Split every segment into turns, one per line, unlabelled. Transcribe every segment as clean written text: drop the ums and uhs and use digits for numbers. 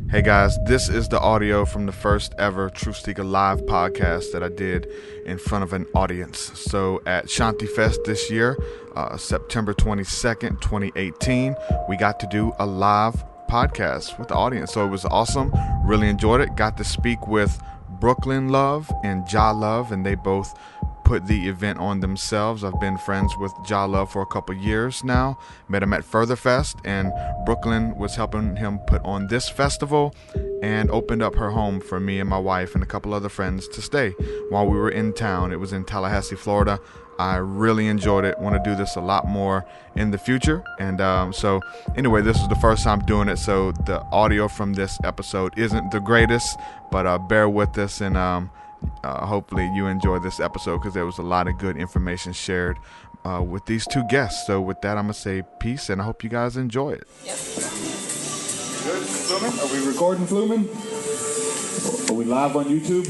Hey guys, this is the audio from the first ever TruthSeekah live podcast that I did in front of an audience. So at Shanti Fest this year, September 22nd, 2018, we got to do a live podcast with the audience. So it was awesome. Really enjoyed it. Got to speak with Brooklyn Love and Ja Love, and they both put the event on themselves. I've been friends with Ja Love for a couple years now. Met him at Further Fest, and Brooklyn was helping him put on this festival and opened up her home for me and my wife and a couple other friends to stay while we were in town. It was in Tallahassee, Florida. I really enjoyed it. Want to do this a lot more in the future. And so anyway, this is the first time doing it, so the audio from this episode isn't the greatest, but bear with us, and hopefully you enjoy this episode because there was a lot of good information shared with these two guests. So with that, I'm going to say peace, and I hope you guys enjoy it.
Yep. Good. Flumin'? Are we recording, Flumin'? Are we live on YouTube?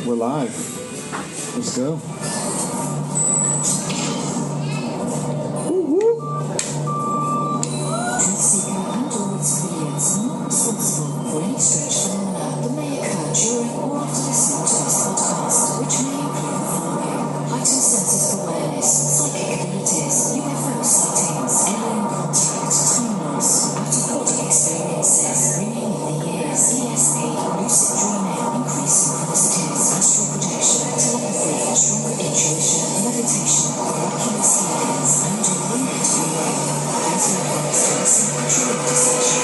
We're live. Let's go.
TruthSeekah and all its affiliates are not responsible for any strange phenomena that may occur during or after listening to this podcast, which may include the following: heightened senses of awareness, psychic abilities, UFO sightings, alien contact, time loss, out-of-body experiences, renaming the years, ESP, lucid dreaming, increasing felicities, astral projection, telepathy, stronger intuition, levitation, miraculous healings, and a limited viewer. As you advise to listen to your decision.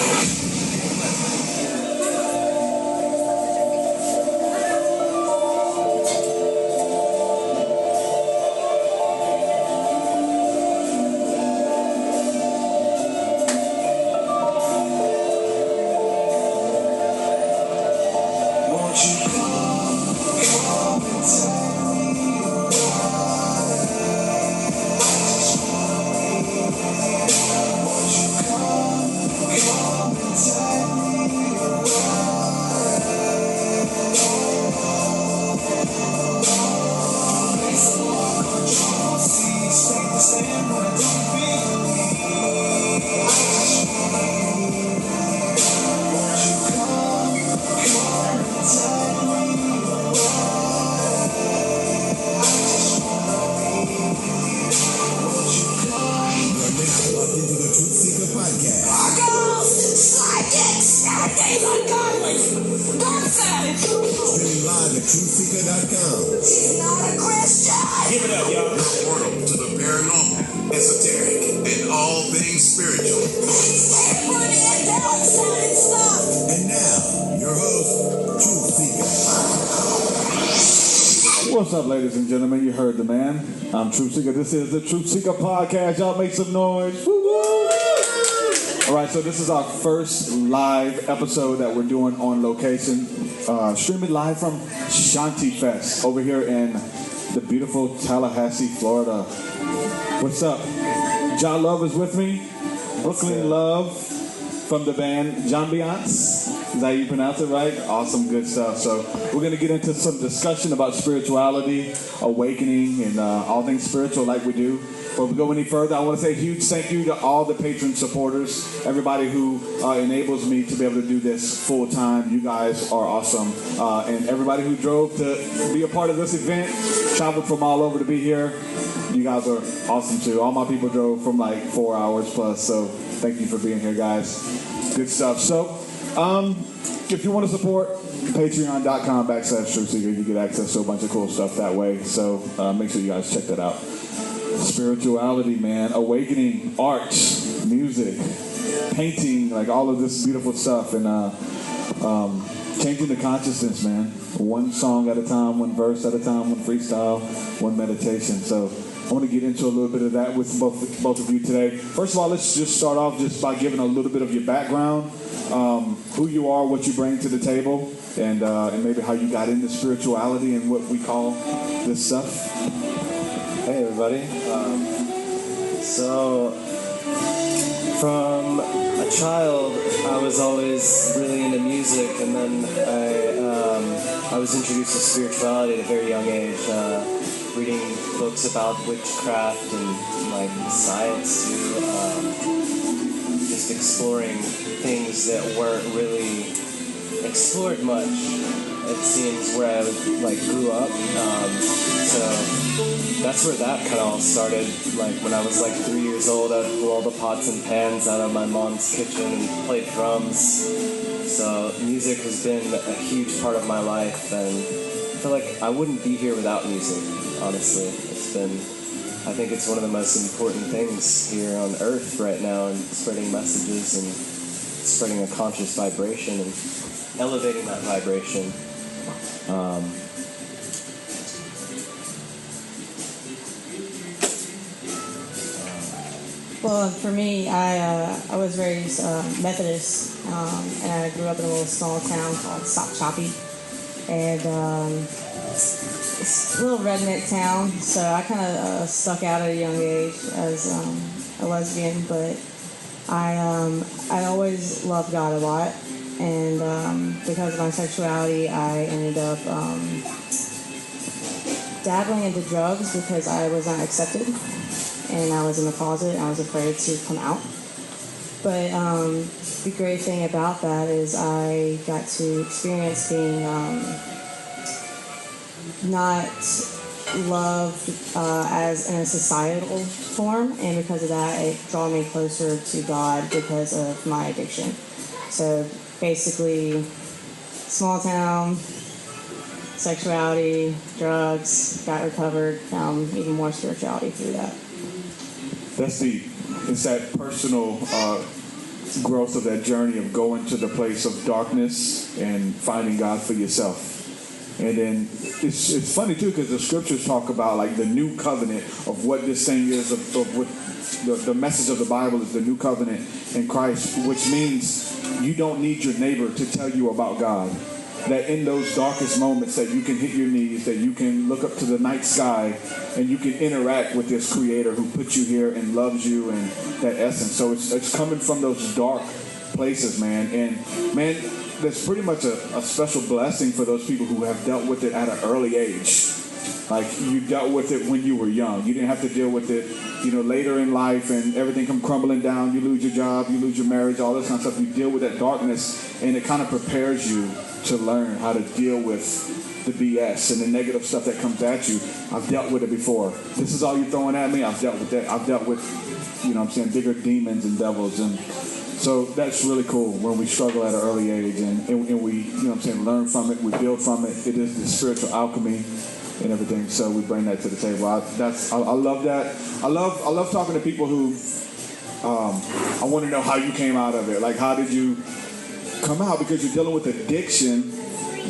What's up, ladies and gentlemen? You heard the man. I'm TruthSeekah. This is the TruthSeekah podcast. Y'all make some noise. Woo-woo! All right, so this is our first live episode that we're doing on location. Streaming live from Shanti Fest over here in the beautiful Tallahassee, Florida. What's up? Ja Love is with me. Brooklyn Love from the band Jambiance. Is that how you pronounce it right? Awesome, good stuff. So we're going to get into some discussion about spirituality, awakening, and all things spiritual like we do. Before we go any further, I want to say a huge thank you to all the Patron supporters, everybody who enables me to be able to do this full time. You guys are awesome. And everybody who drove to be a part of this event, traveled from all over to be here. You guys are awesome too. All my people drove from like 4 hours plus. So thank you for being here, guys. Good stuff. So, if you want to support, patreon.com/TruthSeekah, you get access to a bunch of cool stuff that way. So make sure you guys check that out. Spirituality, man, awakening, art, music, painting, like all of this beautiful stuff, and changing the consciousness, man. One song at a time, one verse at a time, one freestyle, one meditation. So I want to get into a little bit of that with both of you today. First of all, let's just start off just by giving a little bit of your background, who you are, what you bring to the table, and maybe how you got into spirituality and what we call this stuff.
Hey, everybody. So, from a child, I was always really into music, and then I I was introduced to spirituality at a very young age, reading books about witchcraft and like science too, just exploring things that weren't really explored much. It seems where I like grew up, so that's where that kind of all started. Like when I was like 3 years old, I'd pull all the pots and pans out of my mom's kitchen and play drums. So music has been a huge part of my life, and I feel like I wouldn't be here without music, honestly. I think it's one of the most important things here on earth right now, and spreading messages and spreading a conscious vibration and elevating that vibration.
Well, for me, I was raised Methodist, and I grew up in a little small town called Choppy, and it's a little redneck town. So I kind of stuck out at a young age as a lesbian, but I always loved God a lot, and because of my sexuality, I ended up dabbling into drugs because I was not accepted. And I was in the closet, and I was afraid to come out. But the great thing about that is I got to experience being not loved as in a societal form, and because of that, it drew me closer to God because of my addiction. So basically, small town, sexuality, drugs, got recovered, found even more spirituality through that.
That's deep. It's that personal growth of that journey of going to the place of darkness and finding God for yourself. And then it's funny too, because the scriptures talk about like the new covenant of what this thing is, of what the message of the Bible is, the new covenant in Christ, which means you don't need your neighbor to tell you about God. That in those darkest moments that you can hit your knees, that you can look up to the night sky and you can interact with this creator who put you here and loves you and that essence. So it's coming from those dark places, man. And man, there's pretty much a special blessing for those people who have dealt with it at an early age. Like you dealt with it when you were young. You didn't have to deal with it, later in life and everything come crumbling down. You lose your job, you lose your marriage, all this kind of stuff. You deal with that darkness and it kind of prepares you to learn how to deal with the BS and the negative stuff that comes at you. I've dealt with it before. This is all you're throwing at me? I've dealt with that. I've dealt with, bigger demons and devils. And so that's really cool when we struggle at an early age and we, learn from it, we build from it. It is the spiritual alchemy and everything. So we bring that to the table. I love that. I love talking to people who, I want to know how you came out of it. Like, how did you come out? Because you're dealing with addiction.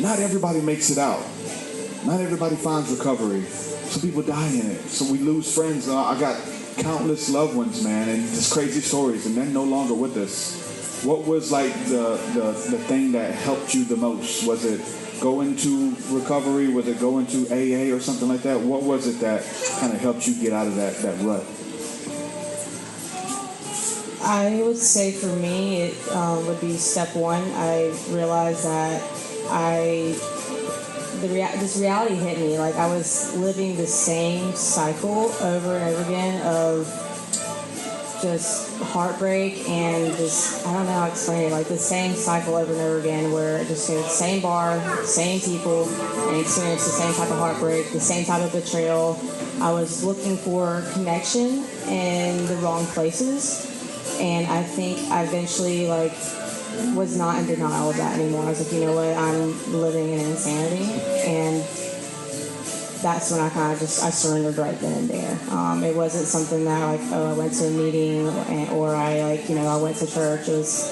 Not everybody makes it out. Not everybody finds recovery. Some people die in it. So we lose friends. I got countless loved ones, man, and just crazy stories, and they're no longer with us. What was like the thing that helped you the most? Was it going to recovery? Was it going to AA or something like that? What was it that kind of helped you get out of that rut?
I would say for me, it would be step one. I realized that this reality hit me. Like I was living the same cycle over and over again of just heartbreak and just, I don't know how to explain it, like the same cycle over and over again where I just go to the same bar, same people, and experience the same type of heartbreak, the same type of betrayal. I was looking for connection in the wrong places. And I think I eventually, was not in denial of that anymore. I was like, you know what, I'm living in insanity. And that's when I kind of I surrendered right then and there. It wasn't something that, I went to a meeting or I went to church. It was,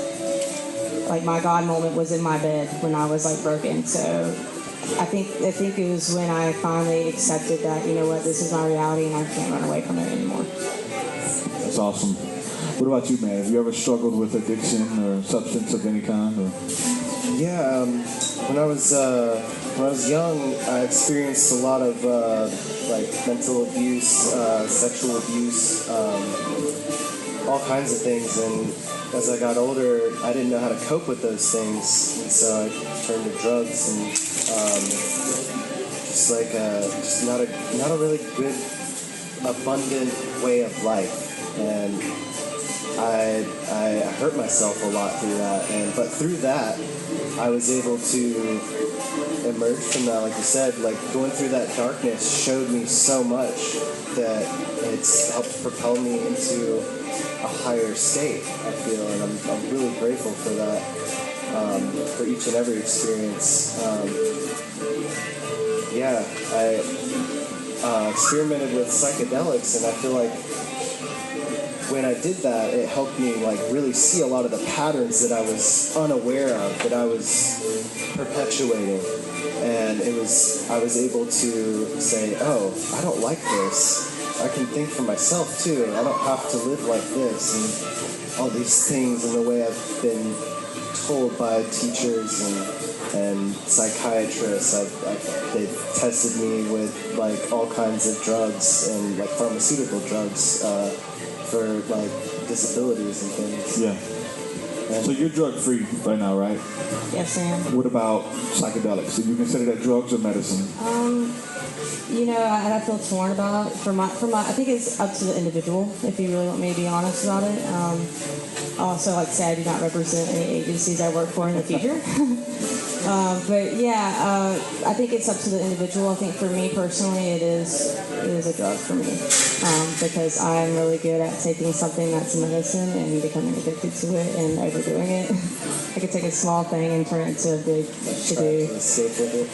my God moment was in my bed when I was, broken. So I think it was when I finally accepted that, you know what, this is my reality and I can't run away from it anymore.
That's awesome. What about you, man? Have you ever struggled with addiction or substance of any kind? Or?
Yeah, when I was young, I experienced a lot of mental abuse, sexual abuse, all kinds of things. And as I got older, I didn't know how to cope with those things, and so I turned to drugs and just like just not a really good, abundant way of life. And I hurt myself a lot through that, but through that, I was able to emerge from that. Like you said, like going through that darkness showed me so much that it's helped propel me into a higher state, I feel, and I'm really grateful for that, for each and every experience. I experimented with psychedelics, and I feel like when I did that, it helped me like really see a lot of the patterns that I was unaware of, that I was perpetuating. And I was able to say, oh, I don't like this. I can think for myself too. I don't have to live like this. And all these things in the way I've been told by teachers and psychiatrists. They've tested me with like all kinds of drugs and like pharmaceutical drugs for like disabilities and things.
Yeah. And so you're drug free right now, right?
Yes, I am.
What about psychedelics? Do you consider that drugs or medicine?
I feel torn about it. For my, I think it's up to the individual. If you really want me to be honest about it. Also, like I said, I do not represent any agencies I work for in the future. I think it's up to the individual. I think for me personally, it is a drug for me because I'm really good at taking something that's medicine and becoming addicted to it and overdoing it. I could take a small thing and turn it into a big to-do.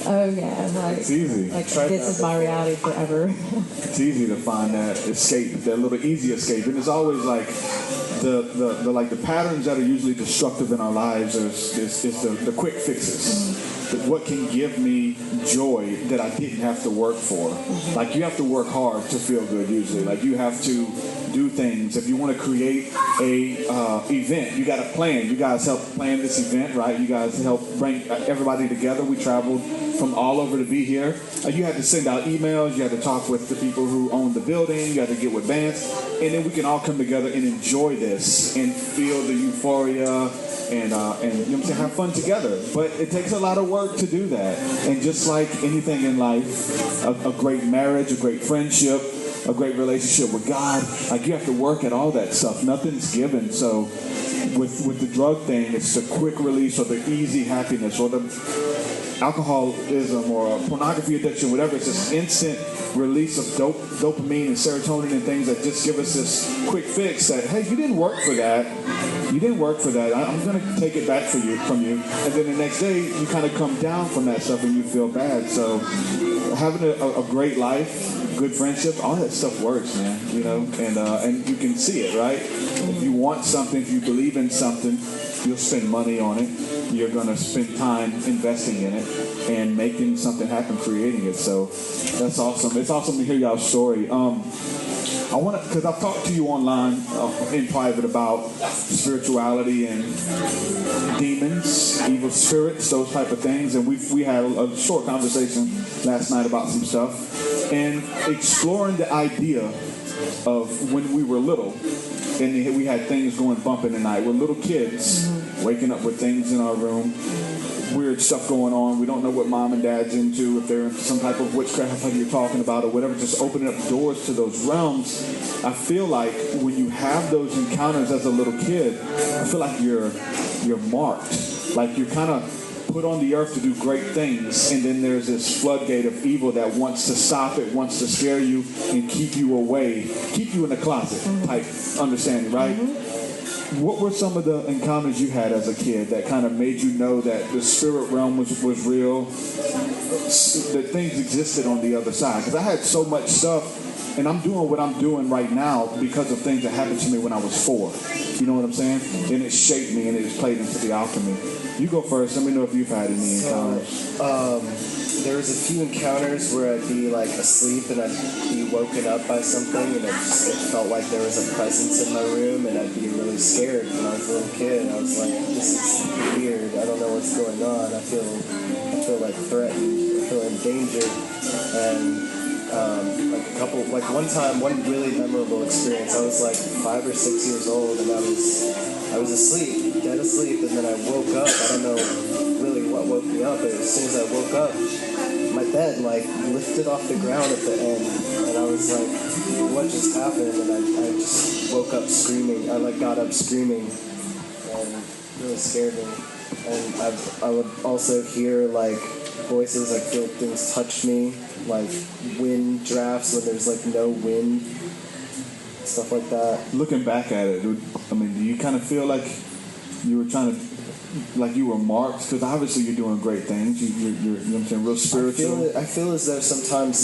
Oh yeah, like
it's easy.
Like this is my reality forever.
It's easy to find that escape, that little easy escape, and it's always like the patterns that are usually destructive in our lives is the quick fixes. What can give me joy that I didn't have to work for? Like you have to work hard to feel good usually. Like you have to do things. If you want to create a event, you got to plan. You guys help plan this event, right? You guys help bring everybody together. We traveled from all over to be here. You had to send out emails. You had to talk with the people who own the building. You had to get with bands. And then we can all come together and enjoy this and feel the euphoria and you know what I'm saying, have fun together. But it takes a lot of work to do that. And just like anything in life, a great marriage, a great friendship, a great relationship with God, like you have to work at all that stuff. Nothing's given. So with the drug thing, it's the quick release or the easy happiness or the alcoholism or pornography addiction, whatever. It's this instant release of dopamine and serotonin and things that just give us this quick fix that, hey, you didn't work for that. You didn't work for that. I'm going to take it back from you. And then the next day, you kind of come down from that stuff and you feel bad. So having a great life, good friendship, all that stuff works, man. You know, and you can see it, right? If you want something, if you believe in something, you'll spend money on it. You're going to spend time investing in it and making something happen, creating it. So that's awesome. It's awesome to hear y'all's story. I want to, because I've talked to you online in private about spirituality and demons, evil spirits, those type of things. And we had a short conversation last night about some stuff and exploring the idea of when we were little and we had things going bump in the night. We're little kids waking up with things in our room, weird stuff going on. We don't know what mom and dad's into, if they're into some type of witchcraft like you're talking about or whatever, just opening up doors to those realms. I feel like when you have those encounters as a little kid, I feel like you're marked. Like you're kind of put on the earth to do great things, and then there's this floodgate of evil that wants to stop it, wants to scare you and keep you away, keep you in the closet type understanding, right? What were some of the encounters you had as a kid that kind of made you know that the spirit realm was real, that things existed on the other side? Because I had so much stuff, and I'm doing what I'm doing right now because of things that happened to me when I was 4. You know what I'm saying? And it shaped me, and it just played into the alchemy. You go first. Let me know if you've had any encounters.
There was a few encounters where I'd be like asleep and I'd be woken up by something, and it felt like there was a presence in my room, and I'd be really scared when I was a little kid. I was like, this is weird. I don't know what's going on. I feel like threatened. I feel endangered. And one really memorable experience. I was like 5 or 6 years old, and I was asleep, dead asleep, and then I woke up. I don't know really what what woke me up. And as soon as I woke up, my bed like lifted off the ground at the end, and I was like, what just happened? And I just woke up screaming. I like got up screaming, and it really scared me. And I would also hear like voices, like feel things touch me, like wind drafts when there's like no wind, stuff like that.
Looking back at it, I mean, do you kind of feel like you were trying to, like you were marked? Because obviously you're doing great things. You're you know what I'm saying, real spiritual.
I feel as though sometimes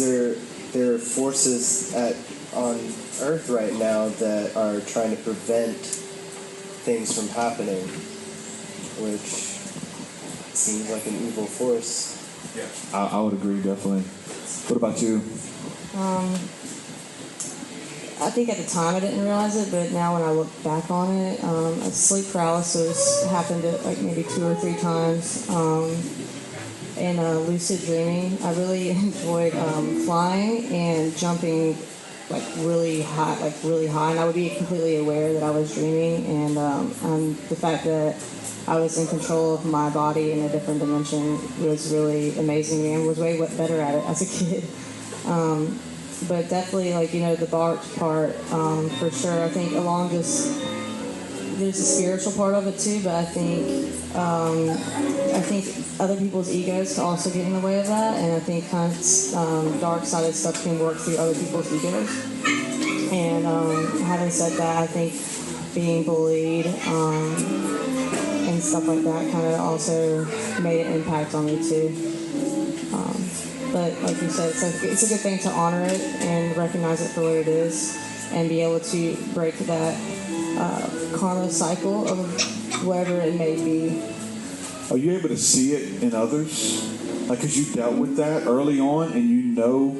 there are forces on Earth right now that are trying to prevent things from happening, which seems like an evil force.
Yeah, I would agree, definitely. What about you?
I think at the time I didn't realize it, but now when I look back on it, sleep paralysis happened like maybe 2 or 3 times. And lucid dreaming, I really enjoyed flying and jumping like really high, and I would be completely aware that I was dreaming, and the fact that I was in control of my body in a different dimension was really amazing to me, and was way better at it as a kid. But definitely, like, the bark part, for sure. I think along just, there's a spiritual part of it too, but I think other people's egos can also get in the way of that, and I think kind of dark-sided stuff can work through other people's egos. And having said that, I think being bullied and stuff like that kind of also made an impact on me too. But like you said, it's a good thing to honor it and recognize it for what it is, and be able to break that karma cycle of whatever it may be.
Are you able to see it in others? Like, because you dealt with that early on, and you know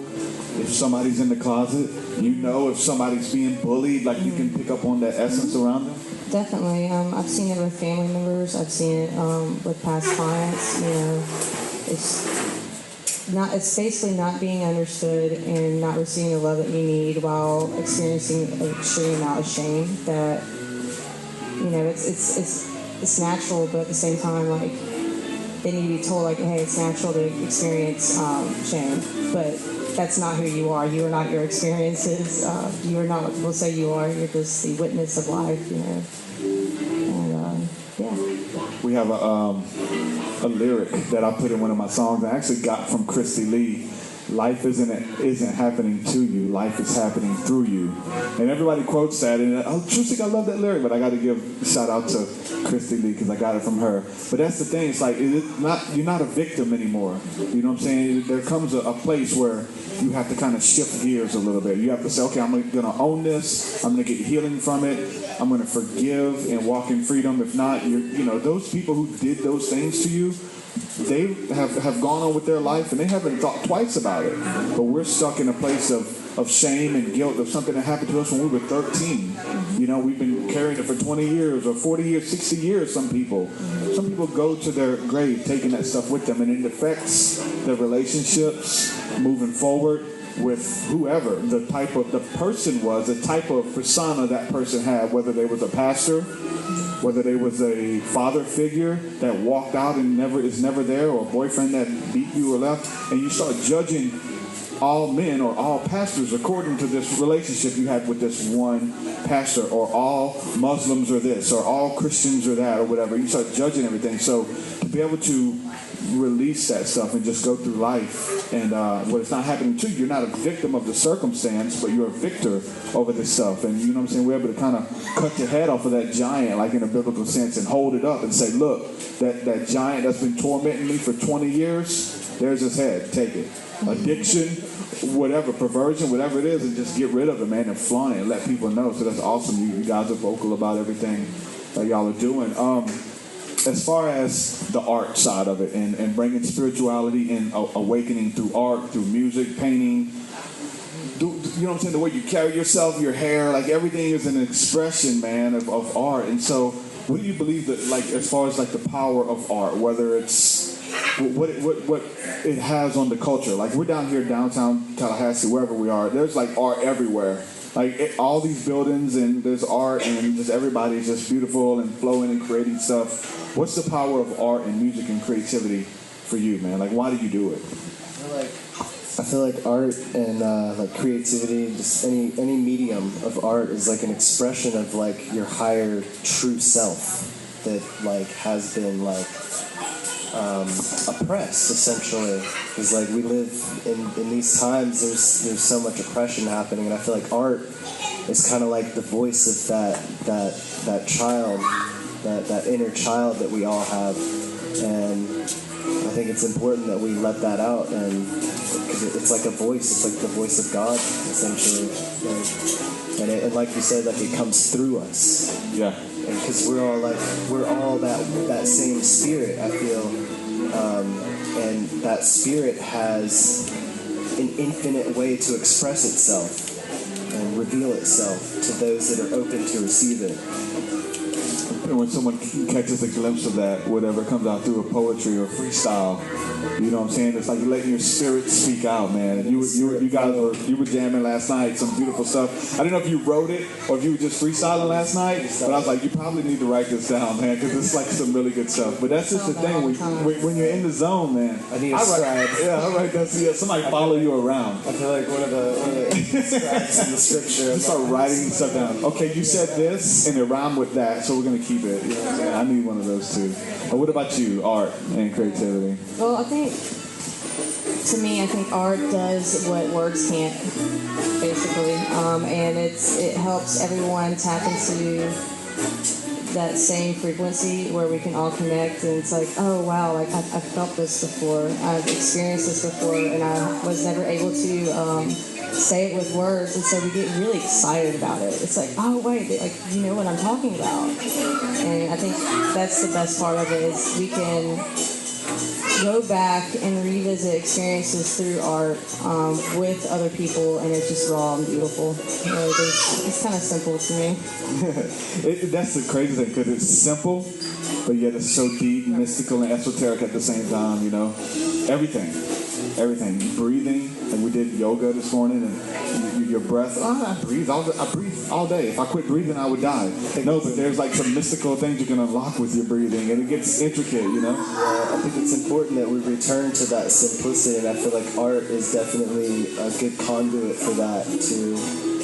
if somebody's in the closet, you know if somebody's being bullied, like you can pick up on that essence around them?
Definitely. I've seen it with family members. I've seen it with past clients. It's basically not being understood and not receiving the love that you need while experiencing an extreme amount of shame. That it's natural, but at the same time, like, they need to be told, like, hey, it's natural to experience shame, but that's not who you are. You are not your experiences. You are not what people say you are. You're just the witness of life, And yeah.
We have a lyric that I put in one of my songs. I actually got from Christy Lee. Life isn't happening to you. Life is happening through you. And everybody quotes that. And TruthSeekah, I love that lyric. But I got to give a shout out to Christy Lee because I got it from her. But that's the thing. It's like you're not a victim anymore. You know what I'm saying? There comes a place where you have to kind of shift gears a little bit. You have to say, okay, I'm going to own this. I'm going to get healing from it. I'm going to forgive and walk in freedom. If not, those people who did those things to you, they have gone on with their life and they haven't thought twice about it. But we're stuck in a place of shame and guilt of something that happened to us when we were 13. We've been carrying it for 20 years or 40 years, 60 years, some people. Some people go to their grave taking that stuff with them, and it affects their relationships moving forward with whoever the person was, the type of persona that person had, whether they was a pastor, whether they was a father figure that walked out and is never there, or a boyfriend that beat you or left, and you start judging all men or all pastors according to this relationship you had with this one pastor, or all Muslims are this, or all Christians are that, or whatever. You start judging everything. So to be able to release that stuff and just go through life, and when it's not happening to you, you're not a victim of the circumstance, but you're a victor over this stuff. And you know what I'm saying? We're able to kind of cut your head off of that giant, like in a biblical sense, and hold it up and say, look, that giant that's been tormenting me for 20 years, there's his head. Take it. Addiction, whatever, perversion, whatever it is, and just get rid of it, man, and flaunt it and let people know. So that's awesome. You guys are vocal about everything that y'all are doing. As far as the art side of it, and bringing spirituality and awakening through art, through music, painting, you know what I'm saying, the way you carry yourself, your hair, like everything is an expression, man, of art. And so what do you believe that, like, as far as like the power of art, whether it's what it has on the culture? Like, we're down here downtown Tallahassee, wherever we are, there's like art everywhere. Like, all these buildings, and there's art, and just everybody's just beautiful and flowing and creating stuff. What's the power of art and music and creativity for you, man? Like, why do you do it?
I feel like art and like creativity, just any medium of art is like an expression of like your higher true self that like has been like oppressed essentially, because like we live in these times. There's so much oppression happening, and I feel like art is kind of like the voice of that child, that inner child that we all have, and I think it's important that we let that out, and because it's like a voice. It's like the voice of God essentially, and like you said, like it comes through us.
Yeah.
Because we're all that same spirit, I feel, and that spirit has an infinite way to express itself and reveal itself to those that are open to receive it.
And when someone catches a glimpse of that, whatever comes out through a poetry or freestyle, you know what I'm saying? It's like you're letting your spirit speak out, man. And you guys were jamming last night, some beautiful stuff. I don't know if you wrote it or if you were just freestyling last night, but I was like, you probably need to write this down, man, because it's like some really good stuff. But that's just the thing, when you're in the zone, man.
I need a scribe.
I write that. Yeah, somebody follow you around.
I feel like one of the scribes in the scripture.
Just start writing stuff down. Okay, you said this, and it rhymed with that, so we're gonna keep it. You know what I'm saying? I need one of those too. But what about you, art and creativity?
Well, I think art does what words can't, basically, and it helps everyone tap into that same frequency where we can all connect, and it's like, oh wow, like I've felt this before, I've experienced this before, and I was never able to say it with words, and so we get really excited about it. It's like, oh wait, like you know what I'm talking about, and I think that's the best part of it is we can go back and revisit experiences through art with other people, and it's just raw and beautiful. It's kind of simple to me.
That's the crazy thing, because it's simple, but yet it's so deep, mystical, and esoteric at the same time, you know? Everything. Breathing, like we did yoga this morning, and your breath, I breathe all day. If I quit breathing, I would die. No, but there's like some mystical things you can unlock with your breathing, and it gets intricate, you know?
Yeah, I think it's important that we return to that simplicity, and I feel like art is definitely a good conduit for that, to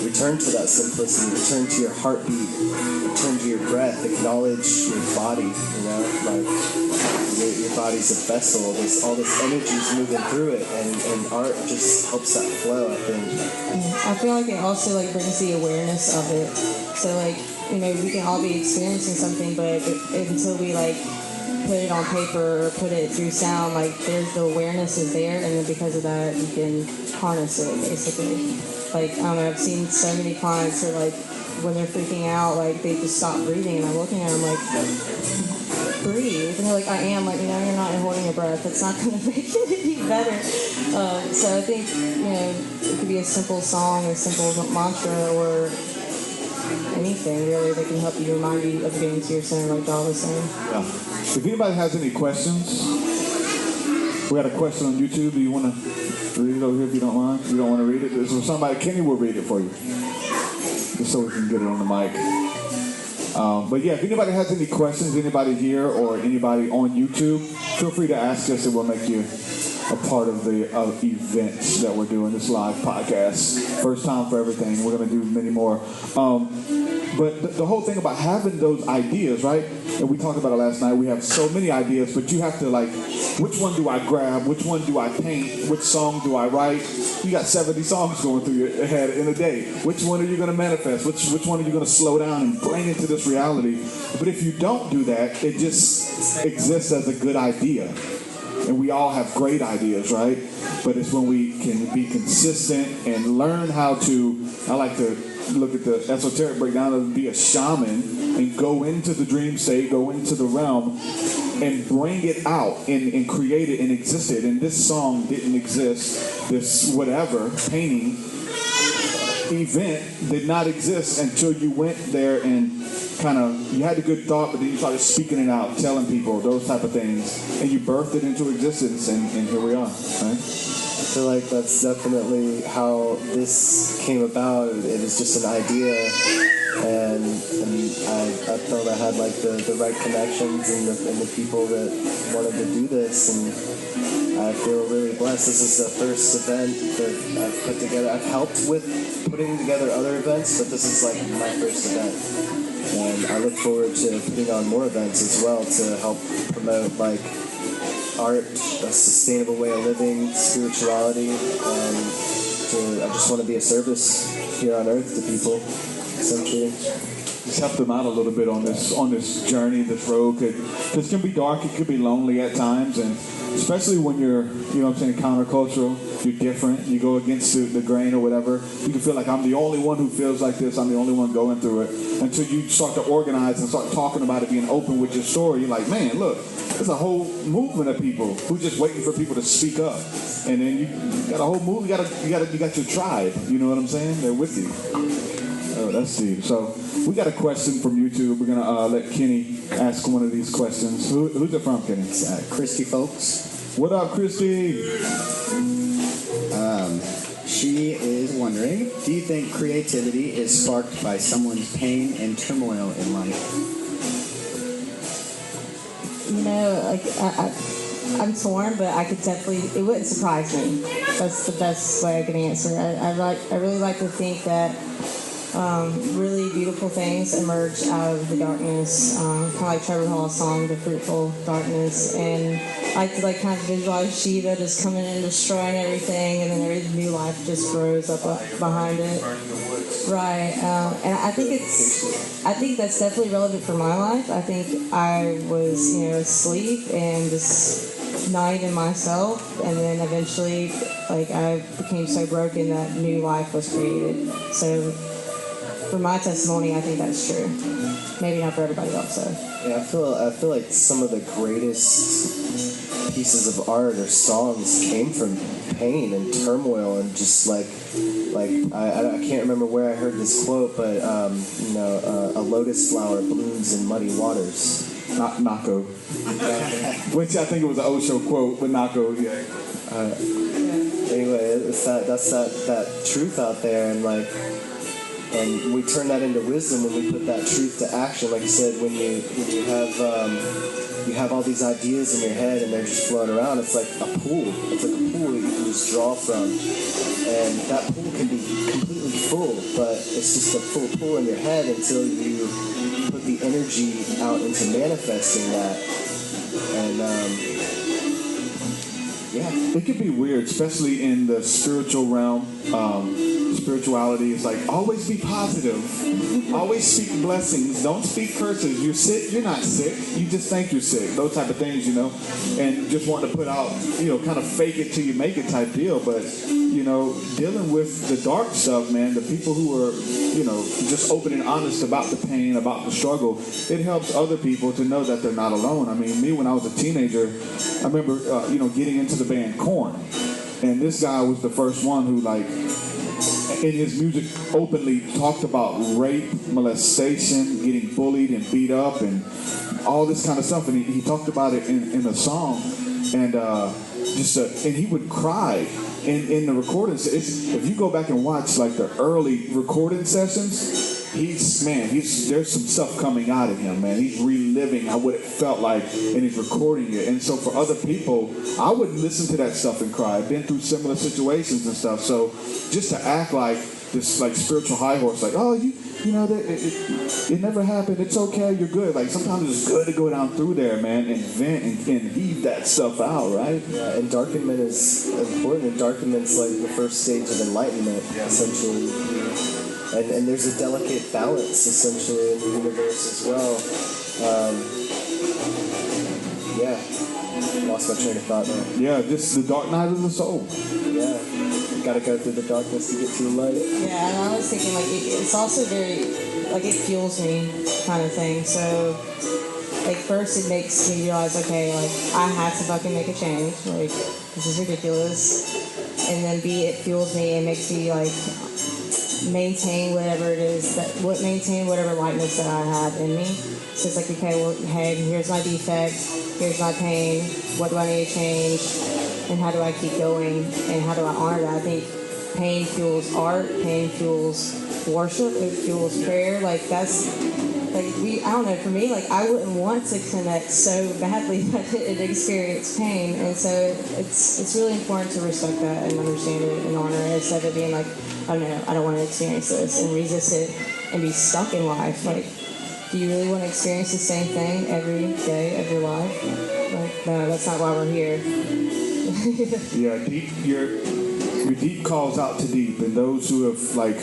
return to that simplicity, return to your heartbeat, return to your breath, acknowledge your body, you know, like your body's a vessel, all this energy's moving through it, and art just helps that flow, I think.
I feel like it also like brings the awareness of it. So like, you know, we can all be experiencing something, but until we like put it on paper or put it through sound, like there's the awareness is there, and then because of that you can harness it basically. Like I don't know, I've seen so many clients who like when they're freaking out, like they just stop breathing, and I'm looking at them like, breathe, and they're like, I am, like, you know, you're not holding your breath, it's not going to make it any better. So I think, you know, it could be a simple song, a simple mantra, or anything really that can help you, remind you of getting to your center, like Dahl was saying.
Yeah. If anybody has any questions, we got a question on YouTube. Do you want to read it over here if you don't mind? You don't want to read it? There's somebody, Kenny will read it for you, just so we can get it on the mic. But yeah, if anybody has any questions, anybody here or anybody on YouTube, feel free to ask us, and we'll make you a part of the events that we're doing, this live podcast. First time for everything. We're going to do many more. But the whole thing about having those ideas, right? And we talked about it last night. We have so many ideas, but you have to like, which one do I grab? Which one do I paint? Which song do I write? You got 70 songs going through your head in a day. Which one are you going to manifest? Which one are you going to slow down and bring into this reality? But if you don't do that, it just exists as a good idea. And we all have great ideas, right? But it's when we can be consistent and learn how to, I like to look at the esoteric breakdown of be a shaman and go into the dream state, go into the realm, and bring it out and create it and exist it. And this song didn't exist, this whatever, painting, event did not exist until you went there and kind of, you had the good thought, but then you started speaking it out, telling people, those type of things, and you birthed it into existence, and here we are, right?
I feel like that's definitely how this came about. It was just an idea, and I felt I had like the right connections and the people that wanted to do this, and I feel really blessed. This is the first event that I've put together. I've helped with putting together other events, but this is like my first event. And I look forward to putting on more events as well to help promote like art, a sustainable way of living, spirituality, and I just want to be a service here on earth to people, essentially.
Just help them out a little bit on this journey, this road. It can be dark, it could be lonely at times, and especially when you're, you know what I'm saying, countercultural, you're different, you go against the grain or whatever, you can feel like I'm the only one who feels like this, I'm the only one going through it, until you start to organize and start talking about it, being open with your story. You're like, man, look, there's a whole movement of people who just waiting for people to speak up, and then you got a whole movement, you got your tribe, you know what I'm saying? They're with you. Oh, that's Steve. So we got a question from YouTube. We're going to let Kenny ask one of these questions. Who's it from, Kenny?
Christy Folks.
What up, Christy?
She is wondering, do you think creativity is sparked by someone's pain and turmoil in life?
You know, like I'm torn, but I could definitely. It wouldn't surprise me. That's the best way I can answer. I really like to think that really beautiful things emerge out of the darkness. Kind of like Trevor Hall's song, "The Fruitful Darkness," and I like to kind of visualize Shiva just coming in and destroying everything, and then every new life just grows up behind it. Right, and I think that's definitely relevant for my life. I think I was, asleep and just not even myself, and then eventually, like, I became so broken that new life was created. So, for my testimony, I think that's true. Maybe not for everybody else, though.
Yeah, I feel like some of the greatest pieces of art or songs came from pain and turmoil and just like I can't remember where I heard this quote, but a lotus flower blooms in muddy waters.
Nako. Which I think it was an Osho quote, but Nako, yeah.
Anyway, that's that truth out there, and we turn that into wisdom when we put that truth to action. Like you said, when you have all these ideas in your head and they're just floating around, it's like a pool. It's like a pool that you can just draw from. And that pool can be completely full, but it's just a full pool in your head until you put the energy out into manifesting that. And
it can be weird, especially in the spiritual realm. Spirituality is like, always be positive, always speak blessings, don't speak curses. You're sick, you're not sick, you just think you're sick, those type of things, and just wanting to put out, kind of fake it till you make it type deal. But dealing with the dark stuff, man, the people who are just open and honest about the pain, about the struggle, it helps other people to know that they're not alone. I mean, me, when I was a teenager, I remember getting into the band Korn, and this guy was the first one who, like, in his music openly talked about rape, molestation, getting bullied and beat up, and all this kind of stuff. And he talked about it in a song, and and he would cry in the recordings. If you go back and watch like the early recording sessions, there's some stuff coming out of him, man. He's reliving what it felt like, and he's recording it. And so for other people, I would listen to that stuff and cry. I've been through similar situations and stuff. So just to act like this, like, spiritual high horse, like, oh, it never happened, it's okay, you're good. Like, sometimes it's good to go down through there, man, and vent and heave that stuff out, right?
Yeah, endarkenment is important. Endarkenment's like the first stage of enlightenment, essentially. And there's a delicate balance, essentially, in the universe as well. Lost my train of thought there.
Yeah, just the dark night of the soul.
Yeah, you gotta go through the darkness to get to the light.
Yeah, and I was thinking, like, it's also very, like, it fuels me kind of thing. So, like, first it makes me realize, okay, like, I have to fucking make a change. Like, this is ridiculous. And then B, it fuels me and makes me, like, maintain whatever lightness that I have in me. So it's like, okay, well, hey, here's my defect, here's my pain, what do I need to change, and how do I keep going, and how do I honor that? I think pain fuels art, pain fuels worship, it fuels prayer. Like, that's I don't know, for me, like, I wouldn't want to connect so badly that I didn't experience pain. And so it's really important to respect that and understand it and honor it, instead of it being like, oh no, I don't want to experience this, and resist it and be stuck in life. Like, do you really want to experience the same thing every day of your life? Like, no, that's not why we're here.
Yeah, your deep calls out to deep, and those who have, like,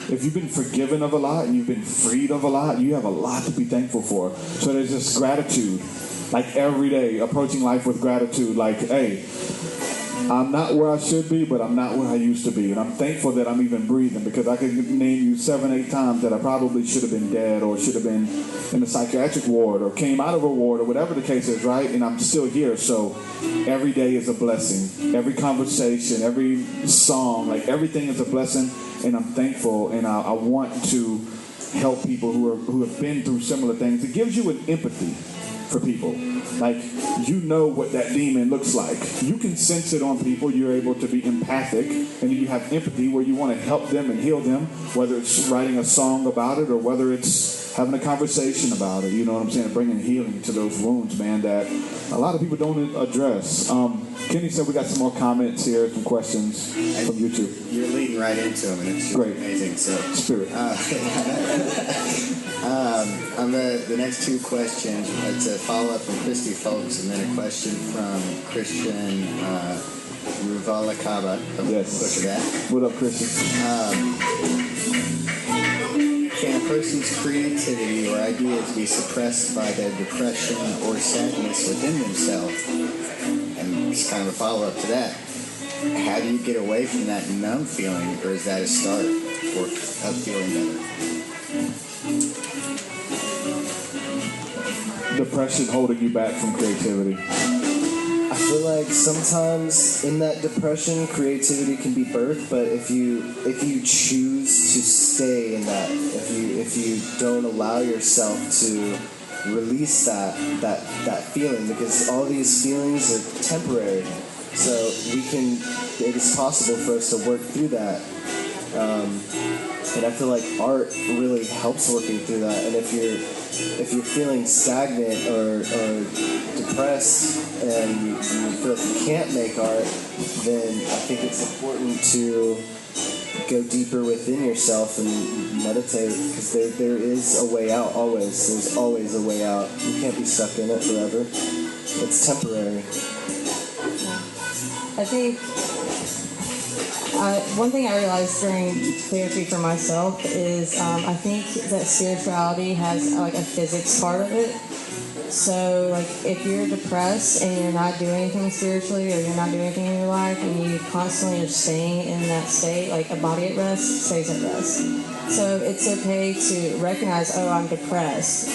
if you've been forgiven of a lot and you've been freed of a lot, you have a lot to be thankful for. So there's this gratitude, like every day, approaching life with gratitude, like, hey, I'm not where I should be, but I'm not where I used to be. And I'm thankful that I'm even breathing, because I could name you 7, 8 times that I probably should have been dead, or should have been in a psychiatric ward, or came out of a ward, or whatever the case is, right? And I'm still here. So every day is a blessing. Every conversation, every song, like everything is a blessing. And I'm thankful, and I want to help people who have been through similar things. It gives you an empathy for people. Like, you know what that demon looks like. You can sense it on people. You're able to be empathic, and you have empathy where you want to help them and heal them, whether it's writing a song about it or whether it's having a conversation about it. You know what I'm saying? Bringing healing to those wounds, man, that a lot of people don't address. Kenny said we got some more comments here, some questions from YouTube.
You're leading right into them, and it's
great.
Amazing. So,
Spirit.
On the next two questions, it's a follow-up from Christy Folks, and then a question from Christian Ruvalakaba.
Yes.
Butcher that.
What up, Christian?
Can a person's creativity or ideas be suppressed by their depression or sadness within themselves? And just kind of a follow-up to that. How do you get away from that numb feeling, or is that a start of feeling better?
Depression holding you back from creativity.
I feel like sometimes in that depression, creativity can be birthed, but if you choose to stay in that, if you don't allow yourself to release that feeling, because all these feelings are temporary, so it is possible for us to work through that. And I feel like art really helps working through that. And if you're feeling stagnant or depressed and you feel like you can't make art, then I think it's important to go deeper within yourself and meditate, because there is a way out always. There's always a way out. You can't be stuck in it forever. It's temporary.
I think one thing I realized during therapy for myself is I think that spirituality has like a physics part of it. So like if you're depressed and you're not doing anything spiritually, or you're not doing anything in your life, and you constantly are staying in that state, like a body at rest stays at rest. So it's okay to recognize, oh, I'm depressed,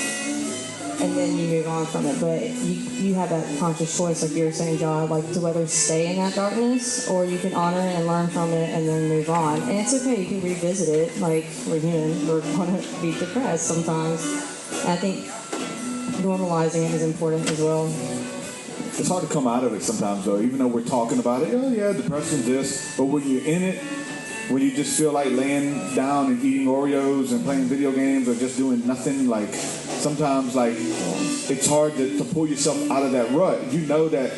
and then you move on from it. But you have that conscious choice, like you were saying, John, like to whether stay in that darkness, or you can honor it and learn from it and then move on. And it's okay, you can revisit it. Like, we're human, we're going to be depressed sometimes. And I think normalizing it is important as well.
It's hard to come out of it sometimes, though, even though we're talking about it. Oh yeah, depression's this, but when you're in it, when you just feel like laying down and eating Oreos and playing video games or just doing nothing, like sometimes like it's hard to pull yourself out of that rut. You know that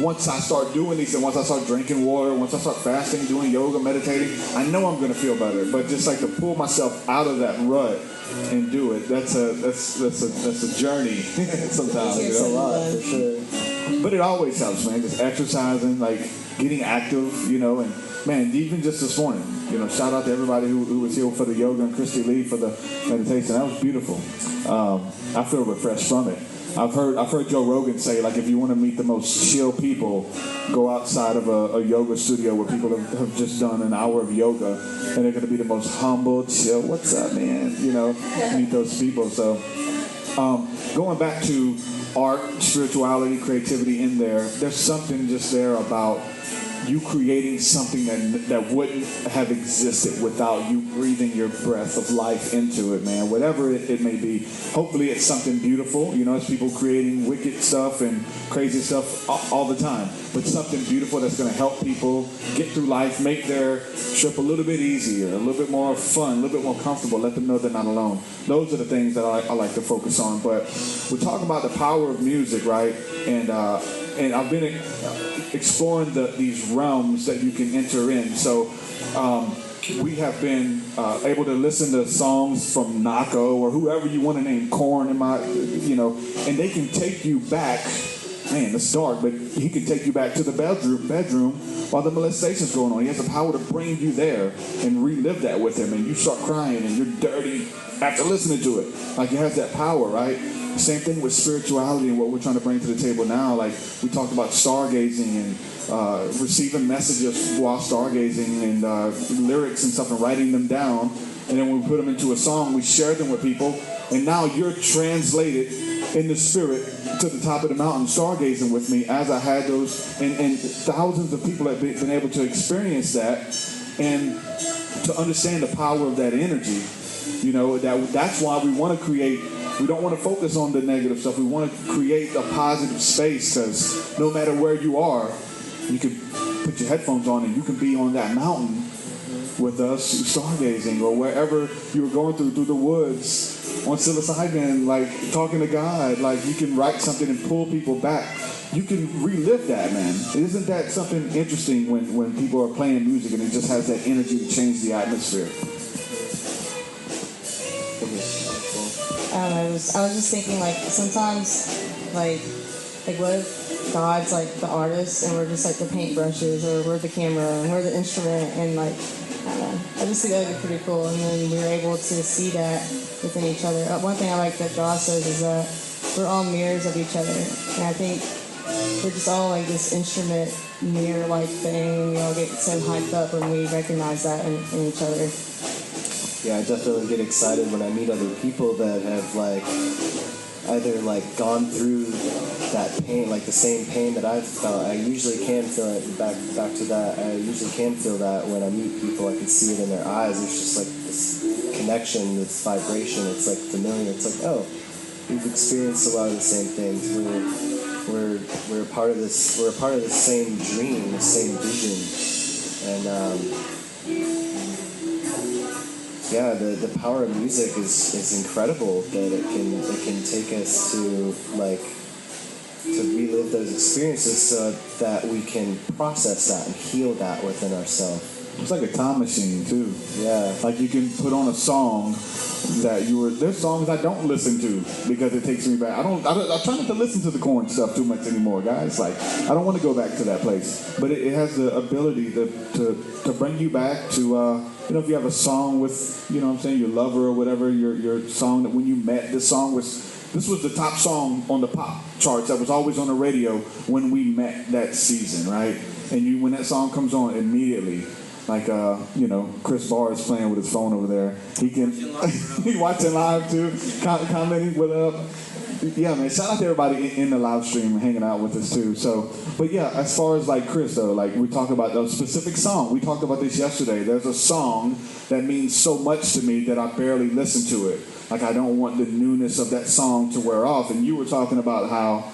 once I start doing these, and once I start drinking water, once I start fasting, doing yoga, meditating, I know I'm going to feel better. But just like to pull myself out of that rut and do it, that's a journey sometimes.
It's a lot, for sure.
But it always helps, man. Just exercising, like getting active, you know, and man, even just this morning, you know, shout out to everybody who was here for the yoga, and Christy Lee for the meditation. That was beautiful. I feel refreshed from it. I've heard Joe Rogan say, like, if you want to meet the most chill people, go outside of a yoga studio where people have just done an hour of yoga, and they're going to be the most humble, chill, what's up, man? You know, meet those people. So going back to art, spirituality, creativity in there, there's something just there about you creating something that wouldn't have existed without you breathing your breath of life into it, man. Whatever it may be. Hopefully it's something beautiful. You know, it's people creating wicked stuff and crazy stuff all the time. But something beautiful that's going to help people get through life, make their trip a little bit easier, a little bit more fun, a little bit more comfortable, let them know they're not alone. Those are the things that I like to focus on. But we're talking about the power of music, right? And I've been exploring these realms that you can enter in. So we have been able to listen to songs from Nako or whoever you want to name, Korn and they can take you back. Man, it's dark, but he can take you back to the bedroom while the molestation's going on. He has the power to bring you there and relive that with him, and you start crying and you're dirty after listening to it. Like, he has that power, right? Same thing with spirituality and what we're trying to bring to the table now. Like, we talked about stargazing and receiving messages while stargazing and lyrics and stuff and writing them down. And then when we put them into a song, we share them with people. And now you're translated in the spirit to the top of the mountain stargazing with me as I had those. And thousands of people have been able to experience that and to understand the power of that energy. You know, that's why we want to create. We don't want to focus on the negative stuff. We want to create a positive space, because no matter where you are, you can put your headphones on and you can be on that mountain with us stargazing, or wherever you were going through the woods on psilocybin, like talking to God. Like, you can write something and pull people back. You can relive that, man. Isn't that something interesting when people are playing music and it just has that energy to change the atmosphere?
I don't know. I was just thinking, like, sometimes, like what if God's like the artist and we're just like the paintbrushes, or we're the camera and we're the instrument, and like, I don't know. I just think that would be pretty cool, and then we're able to see that within each other. One thing I like that Josh says is that we're all mirrors of each other, and I think we're just all like this instrument mirror-like thing, and we all get so hyped up when we recognize that in each other.
Yeah, I definitely get excited when I meet other people that have like either like gone through that pain, like the same pain that I've felt. I usually can feel it. Back to that. I usually can feel that when I meet people. I can see it in their eyes. There's just like this connection, this vibration. It's like familiar. It's like, oh, we've experienced a lot of the same things. We're a part of this. We're a part of the same dream, the same vision, and. Yeah, the power of music is incredible. That it can take us to relive those experiences so that we can process that and heal that within ourselves.
It's like a time machine too.
Yeah.
Like, you can put on a song that there's songs I don't listen to because it takes me back. I try not to listen to the Korn stuff too much anymore, guys. Like, I don't want to go back to that place. But it has the ability to bring you back to, if you have a song with, your lover or whatever, your song that when you met, this was the top song on the pop charts that was always on the radio when we met that season, right? And when that song comes on, immediately, like, Chris Barr is playing with his phone over there. He watching live too, commenting with yeah, man. Shout out to everybody in the live stream hanging out with us too. So, but yeah, as far as like Chris though, like we talk about a specific song. We talked about this yesterday. There's a song that means so much to me that I barely listen to it. Like, I don't want the newness of that song to wear off. And you were talking about how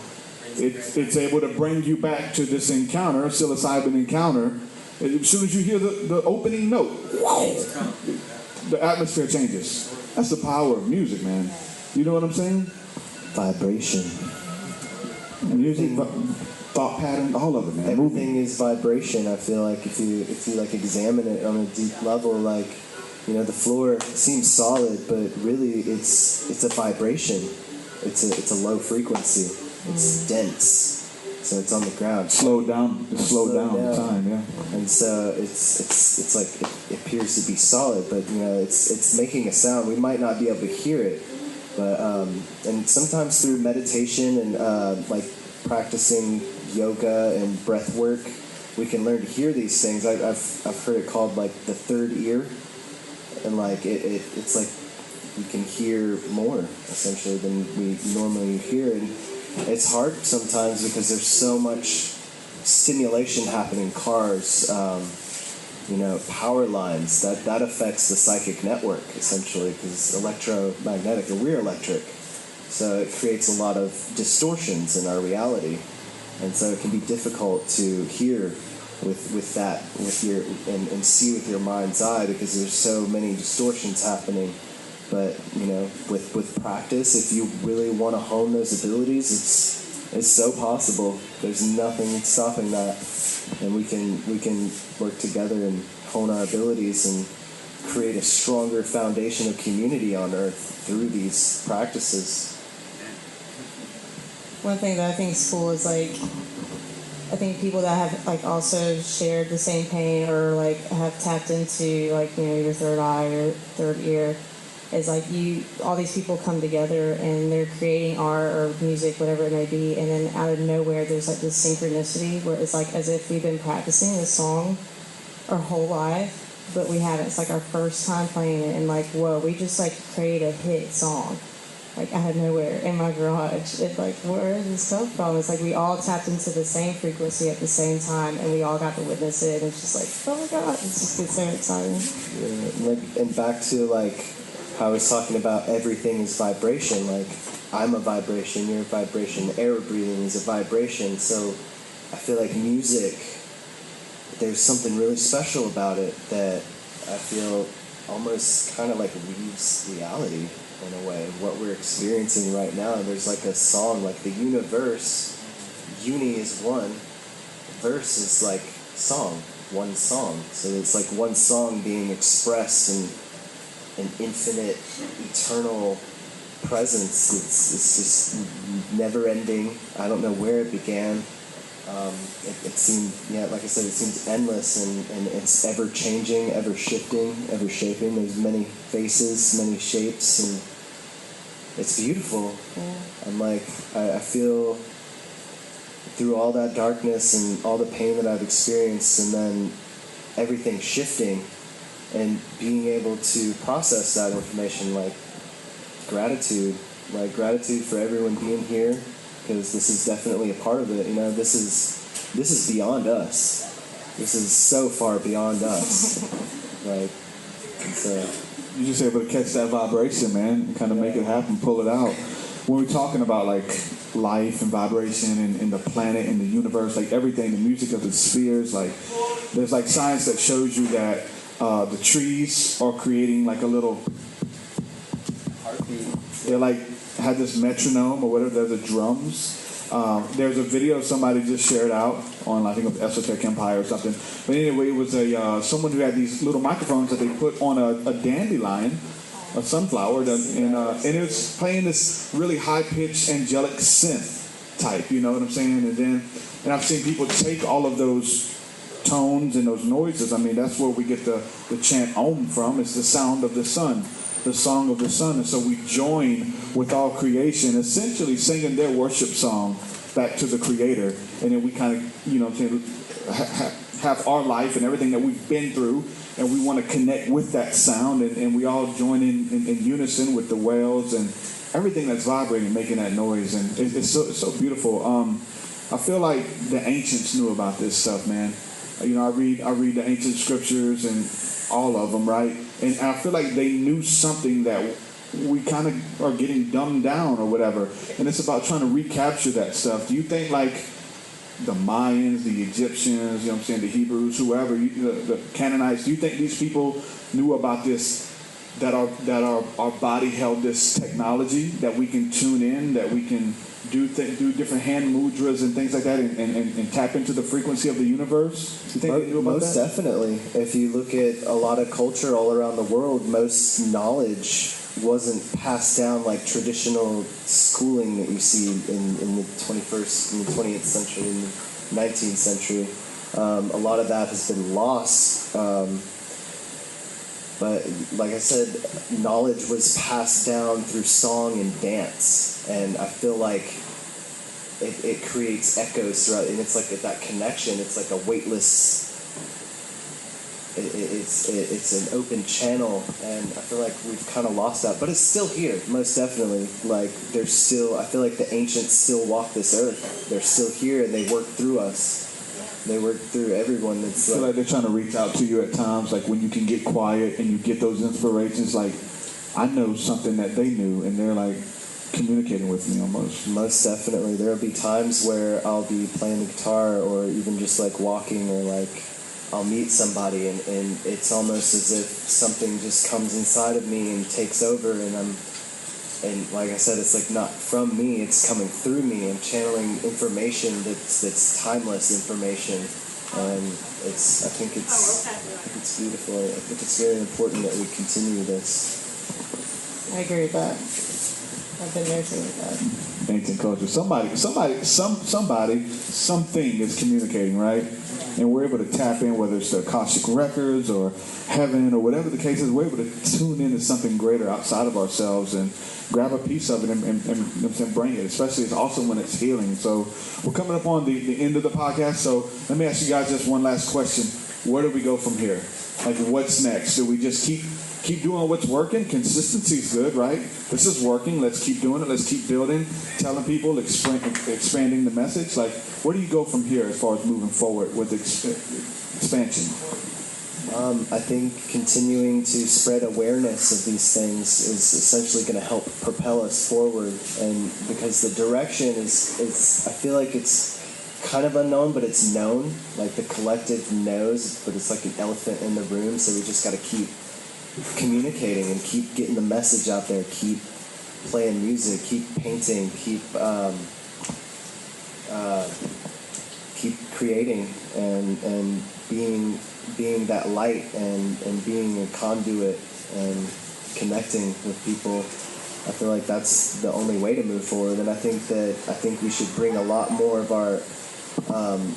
it's able to bring you back to this encounter, psilocybin encounter. As soon as you hear the opening note, the atmosphere changes. That's the power of music, man. You know what I'm saying?
Vibration.
Music, thought pattern, all of it, man.
Everything is vibration. I feel like if you like examine it on a deep level, like, the floor seems solid, but really it's a vibration. It's a low frequency. It's dense. So it's on the ground.
Slowed down. It's slowed down the time, yeah.
And so it's like it appears to be solid, but it's making a sound. We might not be able to hear it, but and sometimes through meditation and like practicing yoga and breath work, we can learn to hear these things. I've heard it called like the third ear, and like it's like we can hear more essentially than we normally hear. And it's hard sometimes because there's so much stimulation happening in cars, power lines, that affects the psychic network, essentially, because electromagnetic, or we're electric. So it creates a lot of distortions in our reality. And so it can be difficult to hear with that, and see with your mind's eye, because there's so many distortions happening. But, with practice, if you really want to hone those abilities, it's so possible. There's nothing stopping that. And we can work together and hone our abilities and create a stronger foundation of community on Earth through these practices.
One thing that I think is cool is, like, I think people that have, like, also shared the same pain, or, like, have tapped into, like, your third eye or third ear, is like all these people come together and they're creating art or music, whatever it may be, and then out of nowhere there's like this synchronicity where it's like as if we've been practicing this song our whole life, but we haven't. It's like our first time playing it, and like, whoa, we just like created a hit song, like out of nowhere in my garage. It's like, where did this come from? It's like we all tapped into the same frequency at the same time, and we all got to witness it. And it's just like, oh my God, it just gets so exciting.
Yeah, and back to like how I was talking about everything is vibration. Like, I'm a vibration, you're a vibration, air breathing is a vibration. So I feel like music, there's something really special about it that I feel almost kind of like weaves reality in a way, what we're experiencing right now. There's like a song, like the universe, uni is one, verse is like song, one song. So it's like one song being expressed in an infinite, eternal presence. It's just never ending. I don't know where it began. It seemed, like I said, it seems endless, and it's ever changing, ever shifting, ever shaping. There's many faces, many shapes, and it's beautiful. Yeah. I'm like, I feel through all that darkness and all the pain that I've experienced, and then everything shifting, and being able to process that information, like gratitude for everyone being here, because this is definitely a part of it. This is beyond us. This is so far beyond us. Like, so
you're just able to catch that vibration, man, and kind of make it happen, pull it out. When we're talking about like life and vibration and the planet and the universe, like everything, the music of the spheres, like there's like science that shows you that the trees are creating like a little heartbeat. They're like had this metronome or whatever. They're the drums. There's a video somebody just shared out on, I think, of Esoteric Empire or something. But anyway, it was someone who had these little microphones that they put on a dandelion, a sunflower, and it was playing this really high-pitched angelic synth type. You know what I'm saying? And I've seen people take all of those tones and those noises. I mean, that's where we get the chant Om from. It's the sound of the sun, the song of the sun. And so we join with all creation, essentially singing their worship song back to the Creator. And then we kind of, have our life and everything that we've been through, and we want to connect with that sound, and we all join in unison with the whales and everything that's vibrating, making that noise. And it's so beautiful. I feel like the ancients knew about this stuff, man. I read the ancient scriptures and all of them, right? And I feel like they knew something that we kind of are getting dumbed down or whatever. And it's about trying to recapture that stuff. Do you think like the Mayans, the Egyptians, the Hebrews, whoever, the Canaanites, do you think these people knew about this, that our body held this technology, that we can tune in, that we can do different hand mudras and things like that, and tap into the frequency of the universe? Do you think they knew about
most
that?
Definitely. If you look at a lot of culture all around the world, most knowledge wasn't passed down like traditional schooling that you see in the 21st, in the 20th century, in the 19th century. A lot of that has been lost. But like I said, knowledge was passed down through song and dance, and I feel like it creates echoes throughout, and it's like that connection. It's like a weightless. It's an open channel, and I feel like we've kind of lost that, but it's still here, most definitely. Like there's still, I feel like the ancients still walk this earth. They're still here, and they work through us. They work through everyone. That's
I feel like they're trying to reach out to you at times, like when you can get quiet and you get those inspirations. Like, I know something that they knew, and they're like communicating with me almost.
Most definitely. There'll be times where I'll be playing the guitar or even just like walking, or like I'll meet somebody and it's almost as if something just comes inside of me and takes over, and like I said, it's like not from me, it's coming through me. I'm channeling information that's timeless information, and I think it's beautiful. I think it's very important that we continue this.
I agree with that. I've been there too with that.
Ancient culture. Something is communicating, right? And we're able to tap in, whether it's the Akashic Records or heaven or whatever the case is. We're able to tune into something greater outside of ourselves and grab a piece of it and bring it, especially it's also when it's healing. So we're coming up on the end of the podcast. So let me ask you guys just one last question. Where do we go from here? Like, what's next? Do we just keep doing what's working? Consistency is good, right? This is working. Let's keep doing it. Let's keep building, telling people, expanding the message. Like, where do you go from here as far as moving forward with expansion?
I think continuing to spread awareness of these things is essentially going to help propel us forward, and because the direction is I feel like it's kind of unknown, but it's known. Like the collective knows, but it's like an elephant in the room, so we just got to keep communicating and keep getting the message out there, keep playing music, keep painting, keep creating and being that light and being a conduit and connecting with people. I feel like that's the only way to move forward, and I think we should bring a lot more of our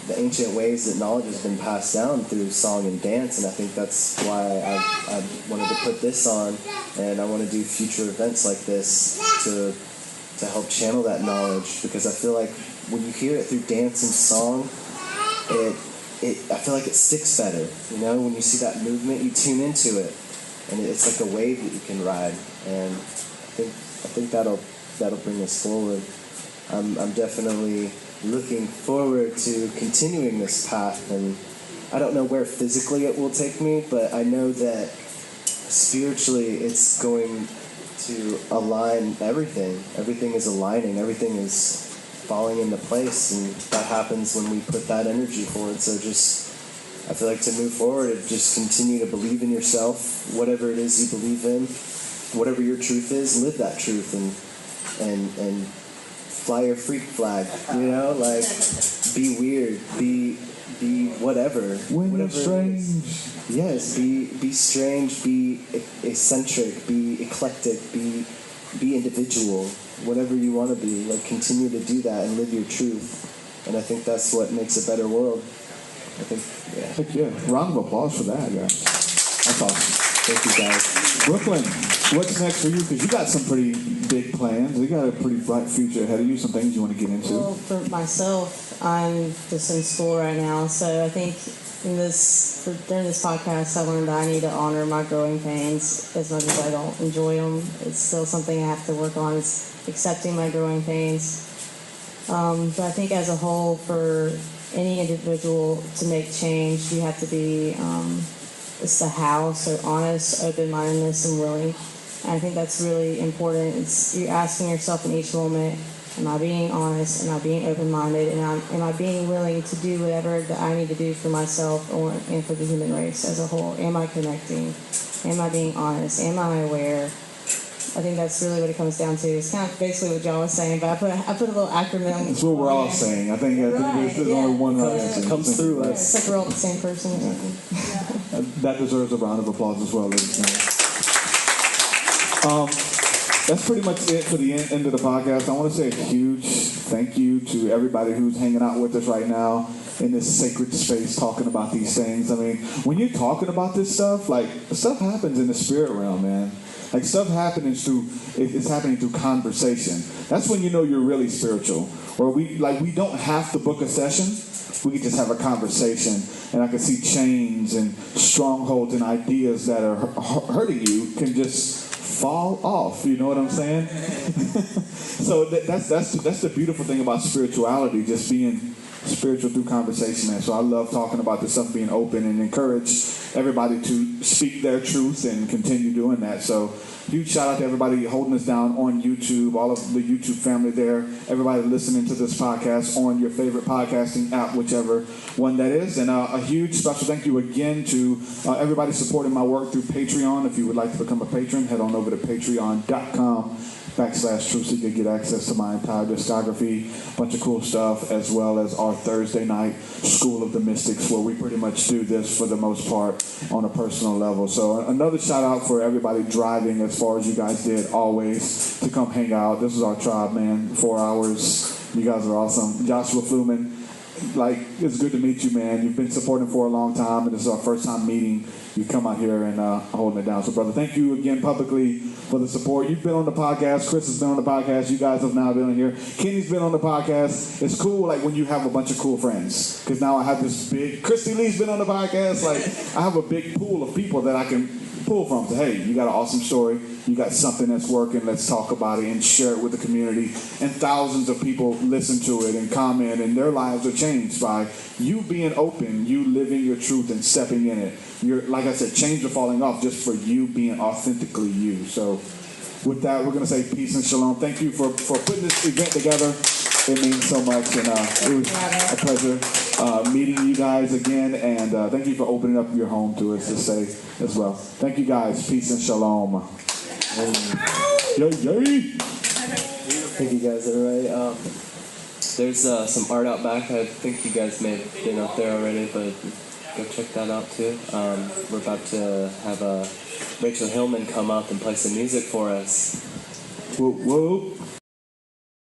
the ancient ways that knowledge has been passed down through song and dance, and I think that's why I wanted to put this on, and I want to do future events like this to help channel that knowledge, because I feel like when you hear it through dance and song, I feel like it sticks better. You know, when you see that movement, you tune into it, and it's like a wave that you can ride, and I think that'll bring us forward. I'm definitely looking forward to continuing this path, and I don't know where physically it will take me, but I know that spiritually it's going to align everything. Everything is aligning, everything is falling into place, and that happens when we put that energy forward. So I feel like to move forward, just continue to believe in yourself, whatever it is you believe in, whatever your truth is, live that truth, and fly your freak flag, you know, like be weird, be whatever.
When you're strange.
Yes, be strange, be eccentric, be eclectic, be individual, whatever you want to be. Like, continue to do that and live your truth, and I think that's what makes a better world. I think, yeah.
Heck yeah. Round of applause for that, guys. That's awesome.
Thank you, guys.
Brooklyn, what's next for you? Because you got some pretty big plans. You got a pretty bright future ahead of you, some things you want to get into.
Well, for myself, I'm just in school right now, so I think during this podcast, I learned that I need to honor my growing pains as much as I don't enjoy them. It's still something I have to work on, is accepting my growing pains. But I think as a whole, for any individual to make change, you have to be it's the how, so honest, open-mindedness, and willing. And I think that's really important. You're asking yourself in each moment, am I being honest, am I being open-minded, and am I being willing to do whatever that I need to do for myself and for the human race as a whole? Am I connecting? Am I being honest? Am I aware? I think that's really what it comes down to. It's kind of basically what John was saying, but I put a little acronym.
That's what we're all saying. I think there's only one right answer.
Comes through us.
It's like we're all the same person or something.
That deserves a round of applause as well, ladies and gentlemen. That's pretty much it for the end of the podcast. I want to say a huge thank you to everybody who's hanging out with us right now in this sacred space talking about these things. I mean, when you're talking about this stuff, like, stuff happens in the spirit realm, man. Like, stuff it's happening through conversation. That's when you know you're really spiritual. Or we don't have to book a session. We can just have a conversation, and I can see chains and strongholds and ideas that are hurting you can just fall off. You know what I'm saying? So that's the beautiful thing about spirituality, just being spiritual through conversation, man. So I love talking about this stuff, being open, and encourage everybody to speak their truth and continue doing that. So huge shout out to everybody holding us down on YouTube, all of the YouTube family there, everybody listening to this podcast on your favorite podcasting app, whichever one that is. And a huge special thank you again to everybody supporting my work through Patreon. If you would like to become a patron, head on over to patreon.com/TruthSeekah. Get access to my entire discography, bunch of cool stuff, as well as our Thursday night School of the Mystics, where we pretty much do this for the most part on a personal level. So another shout out for everybody driving as far as you guys did always to come hang out. This is our tribe, man. 4 hours. You guys are awesome. Joshua Fluman, like, it's good to meet you, man. You've been supporting for a long time, and this is our first time meeting. You come out here and holding it down. So, brother, thank you again publicly for the support. You've been on the podcast. Chris has been on the podcast. You guys have now been on here. Kenny's been on the podcast. It's cool, like, when you have a bunch of cool friends. Because now I have this big... Christy Lee's been on the podcast. Like, I have a big pool of people that I can pull from. So, hey, you got an awesome story. You got something that's working. Let's talk about it and share it with the community. And thousands of people listen to it and comment, and their lives are changed by you being open, you living your truth and stepping in it. You're, like I said, chains are falling off just for you being authentically you. So with that, we're going to say peace and shalom. Thank you for putting this event together. It means so much, and it was a pleasure meeting you guys again, and thank you for opening up your home to us to say as well. Thank you guys. Peace and shalom. Yay, yay.
Thank you guys, everybody. There's some art out back. I think you guys may have been up there already, but go check that out too. We're about to have Rachel Hillman come up and play some music for us.
Whoop, whoop.